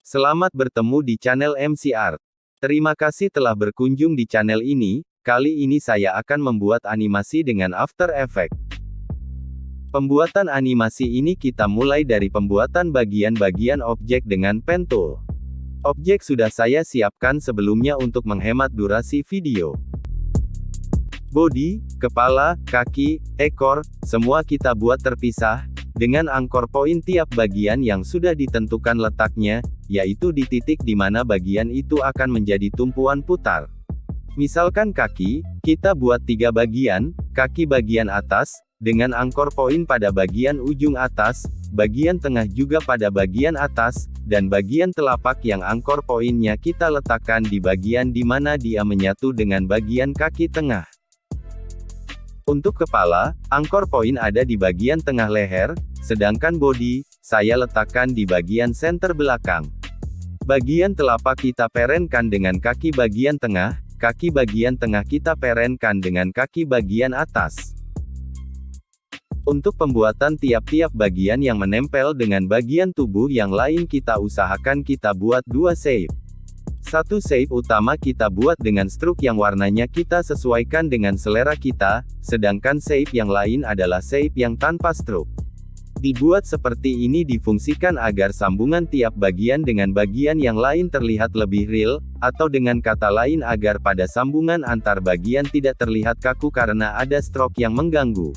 Selamat bertemu di channel MC Art. Terima kasih telah berkunjung di channel ini. Kali ini saya akan membuat animasi dengan After Effects. Pembuatan animasi ini kita mulai dari pembuatan bagian-bagian objek dengan pen tool. Objek sudah saya siapkan sebelumnya untuk menghemat durasi video. Bodi, kepala, kaki, ekor, semua kita buat terpisah, dengan angkor poin tiap bagian yang sudah ditentukan letaknya, yaitu di titik di mana bagian itu akan menjadi tumpuan putar. Misalkan kaki, kita buat 3 bagian, kaki bagian atas, dengan angkor poin pada bagian ujung atas, bagian tengah juga pada bagian atas, dan bagian telapak yang angkor poinnya kita letakkan di bagian di mana dia menyatu dengan bagian kaki tengah. Untuk kepala, angkor poin ada di bagian tengah leher, sedangkan bodi, saya letakkan di bagian center belakang. Bagian telapak kita perenkan dengan kaki bagian tengah, kaki bagian tengah kita perenkan dengan kaki bagian atas. Untuk pembuatan tiap-tiap bagian yang menempel dengan bagian tubuh yang lain kita usahakan kita buat 2 shape. Satu shape utama kita buat dengan stroke yang warnanya kita sesuaikan dengan selera kita, sedangkan shape yang lain adalah shape yang tanpa stroke. Dibuat seperti ini difungsikan agar sambungan tiap bagian dengan bagian yang lain terlihat lebih real, atau dengan kata lain agar pada sambungan antar bagian tidak terlihat kaku karena ada stroke yang mengganggu.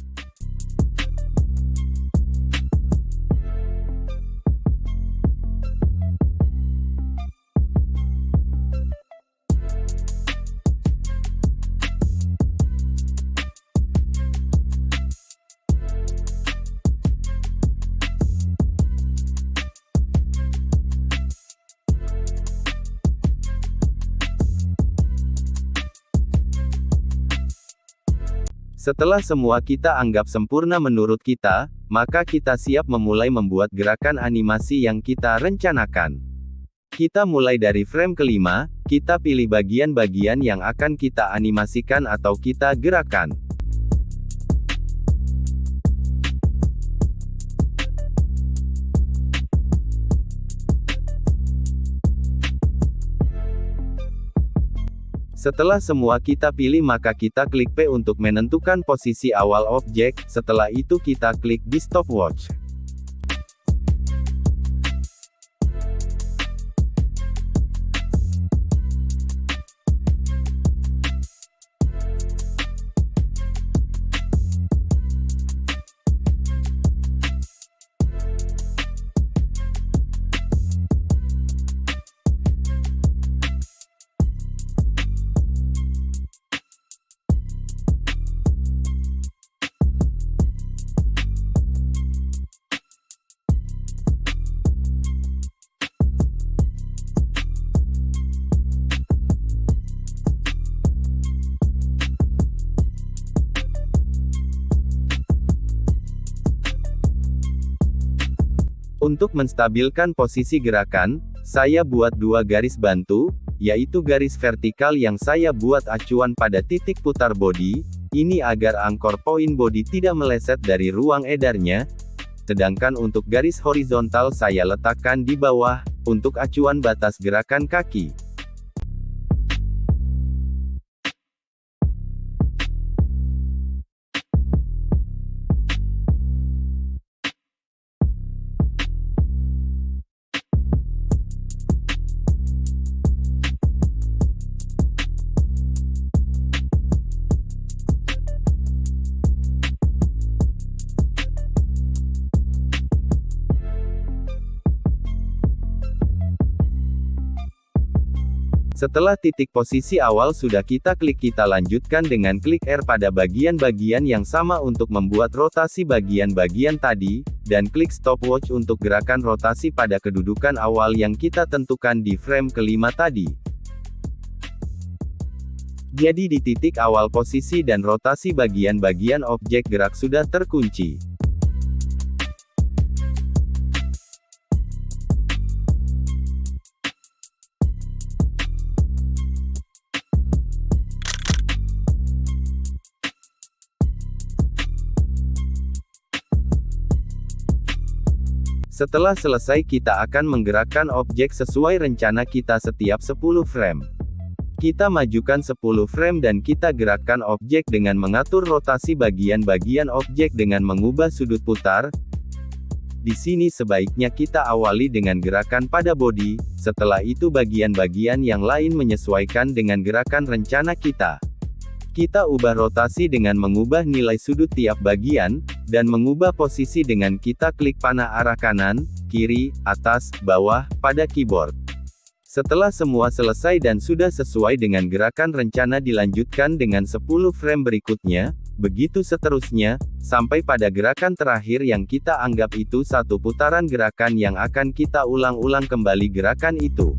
Setelah semua kita anggap sempurna menurut kita, maka kita siap memulai membuat gerakan animasi yang kita rencanakan. Kita mulai dari frame kelima, kita pilih bagian-bagian yang akan kita animasikan atau kita gerakan. Setelah semua kita pilih maka kita klik P untuk menentukan posisi awal objek, setelah itu kita klik di stopwatch. Untuk menstabilkan posisi gerakan, saya buat 2 garis bantu, yaitu garis vertikal yang saya buat acuan pada titik putar bodi, ini agar angkor poin bodi tidak meleset dari ruang edarnya, sedangkan untuk garis horizontal saya letakkan di bawah, untuk acuan batas gerakan kaki. Setelah titik posisi awal sudah kita klik, kita lanjutkan dengan klik R pada bagian-bagian yang sama untuk membuat rotasi bagian-bagian tadi, dan klik stopwatch untuk gerakan rotasi pada kedudukan awal yang kita tentukan di frame kelima tadi. Jadi di titik awal posisi dan rotasi bagian-bagian objek gerak sudah terkunci. Setelah selesai kita akan menggerakkan objek sesuai rencana kita setiap 10 frame. Kita majukan 10 frame dan kita gerakkan objek dengan mengatur rotasi bagian-bagian objek dengan mengubah sudut putar. Di sini sebaiknya kita awali dengan gerakan pada bodi, setelah itu bagian-bagian yang lain menyesuaikan dengan gerakan rencana kita. Kita ubah rotasi dengan mengubah nilai sudut tiap bagian, dan mengubah posisi dengan kita klik panah arah kanan, kiri, atas, bawah, pada keyboard. Setelah semua selesai dan sudah sesuai dengan gerakan rencana dilanjutkan dengan 10 frame berikutnya, begitu seterusnya, sampai pada gerakan terakhir yang kita anggap itu satu putaran gerakan yang akan kita ulang-ulang kembali gerakan itu.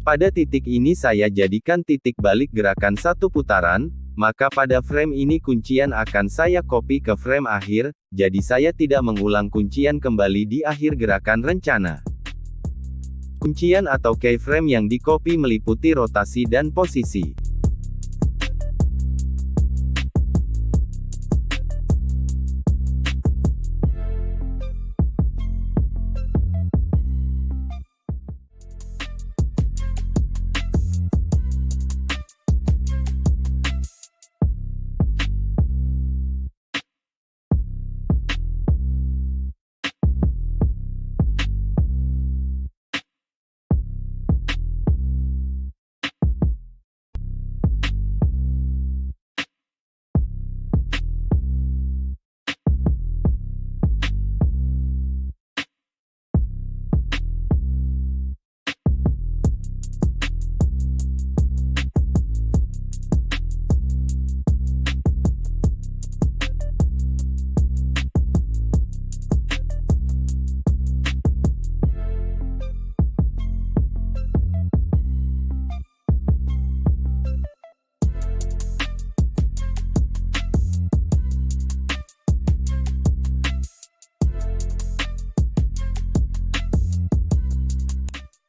Pada titik ini saya jadikan titik balik gerakan satu putaran, maka pada frame ini kuncian akan saya copy ke frame akhir, jadi saya tidak mengulang kuncian kembali di akhir gerakan rencana. Kuncian atau keyframe yang di-copy meliputi rotasi dan posisi.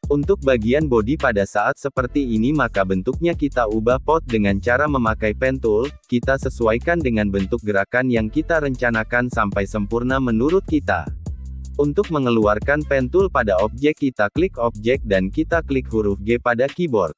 Untuk bagian bodi pada saat seperti ini maka bentuknya kita ubah pot dengan cara memakai pen tool, kita sesuaikan dengan bentuk gerakan yang kita rencanakan sampai sempurna menurut kita. Untuk mengeluarkan pen tool pada objek kita klik objek dan kita klik huruf G pada keyboard.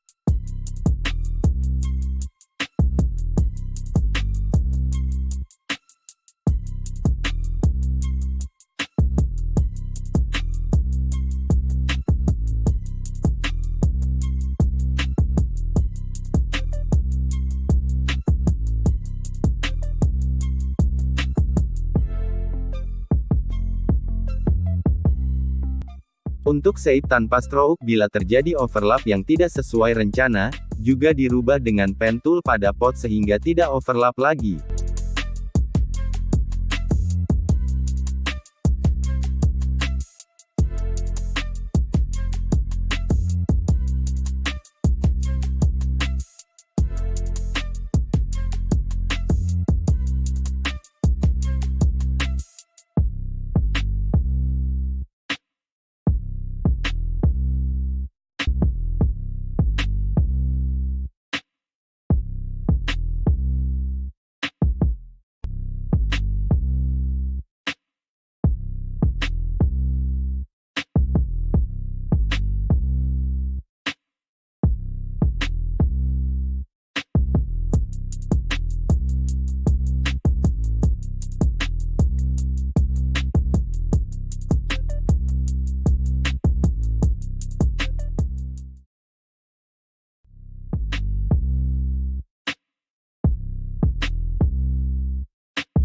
Untuk shape tanpa stroke bila terjadi overlap yang tidak sesuai rencana, juga dirubah dengan pen tool pada pot sehingga tidak overlap lagi.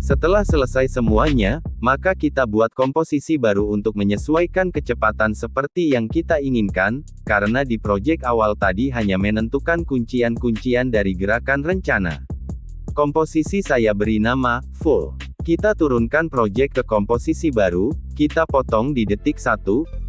Setelah selesai semuanya, maka kita buat komposisi baru untuk menyesuaikan kecepatan seperti yang kita inginkan, karena di proyek awal tadi hanya menentukan kuncian-kuncian dari gerakan rencana. Komposisi saya beri nama, full. Kita turunkan proyek ke komposisi baru, kita potong di detik 1.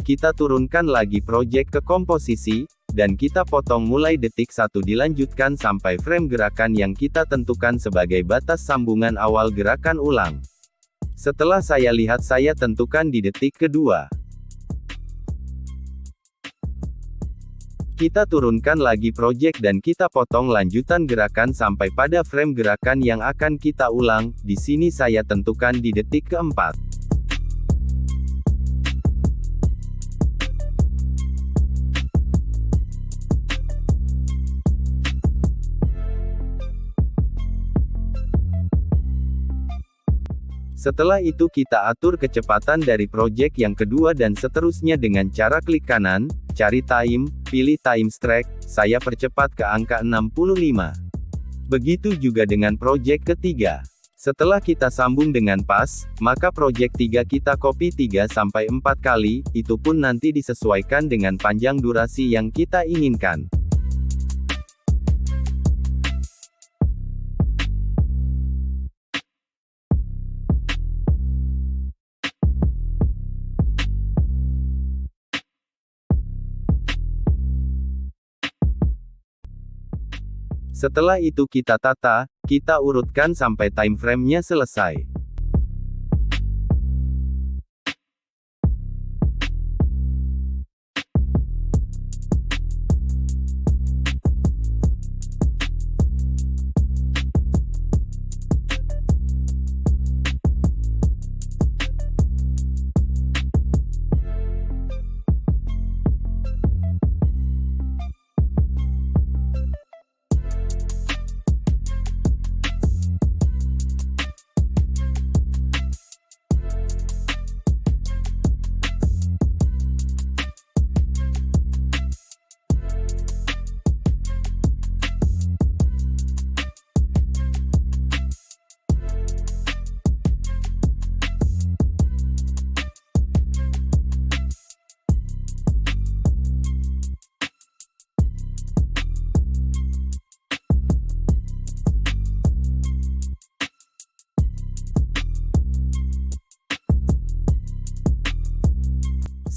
Kita turunkan lagi project ke komposisi, dan kita potong mulai detik 1 dilanjutkan sampai frame gerakan yang kita tentukan sebagai batas sambungan awal gerakan ulang. Setelah saya lihat saya tentukan di detik kedua. Kita turunkan lagi project dan kita potong lanjutan gerakan sampai pada frame gerakan yang akan kita ulang, di sini saya tentukan di detik keempat. Setelah itu kita atur kecepatan dari project yang kedua dan seterusnya dengan cara klik kanan, cari time, pilih time track, saya percepat ke angka 65. Begitu juga dengan project ketiga. Setelah kita sambung dengan pas, maka project 3 kita copy 3-4 kali, itu pun nanti disesuaikan dengan panjang durasi yang kita inginkan. Setelah itu kita tata, kita urutkan sampai time frame-nya selesai.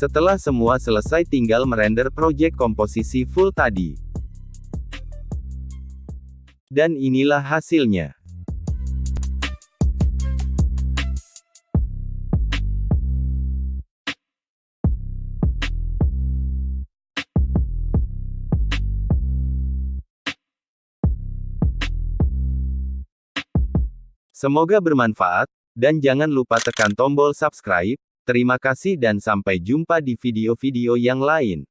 Setelah semua selesai tinggal merender project komposisi full tadi. Dan inilah hasilnya. Semoga bermanfaat, dan jangan lupa tekan tombol subscribe. Terima kasih dan sampai jumpa di video-video yang lain.